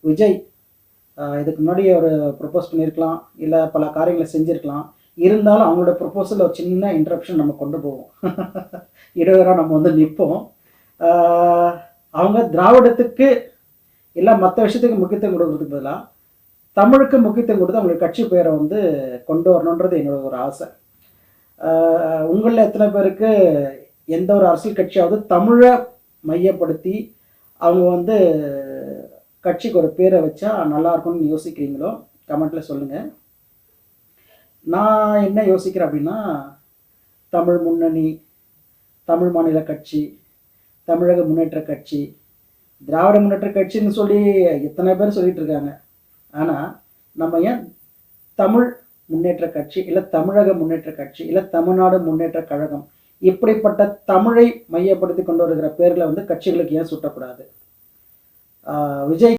விஜய் இதுக்கு முன்னாடி ஒரு ப்ரொப்போஸ் பண்ணியிருக்கலாம், இல்ல பல காரியங்கள செஞ்சிருக்கலாம். இருந்தாலும் அவங்களோட ப்ரொப்போசல்ல ஒரு சின்ன இன்டரப்ஷன் நம்ம கொண்டு போவோம். இடையூறா நம்ம வந்து நிப்போம். ஆ அவங்க திராவிடத்துக்கு இல்ல மத்த விஷயத்துக்கு முக்கியத்துவம் குடுக்குறதுக்கு பதிலா, தமிழுக்கு முக்கியத்துவம் குடுத்து அவங்களுடைய கட்சி பேர வந்து கொண்டு வரணுன்றது என்னோட ஒரு ஆசை. ஆ உங்கள்ல எத்தன பேருக்கு எந்த ஒரு அரசியல் கட்சியாவது தமிழ மையப்படுத்தி, அவங்க வந்து கட்சிக்கு ஒரு பேர வச்சா நல்லாருக்கும்னு யோசிக்கிறீங்களோ? கமெண்ட்ல சொல்லுங்க. நான் என்ன யோசிக்கிறேன் அப்டின்னா, தமிழ் முன்னணி, தமிழ் மாநில கட்சி, தமிழக முன்னேற்ற கட்சி, திராவிட முன்னேற்ற கட்சின்னு சொல்லி எத்தன பேர் சொல்லிட்டு இருக்காங்க. ஆனா, நம்ம ஏன் தமிழ் முன்னேற்ற கட்சி, இல்ல தமிழக முன்னேற்ற கட்சி, இல்ல தமிழ்நாடு முன்னேற்ற கழகம் இப்படிப்பட்ட தமிழை மையப்படுத்திக் கொண்டு வருகிற பேர்கள வந்து கட்சிகளுக்கு ஏன் சூட்டக்கூடாது? விஜய்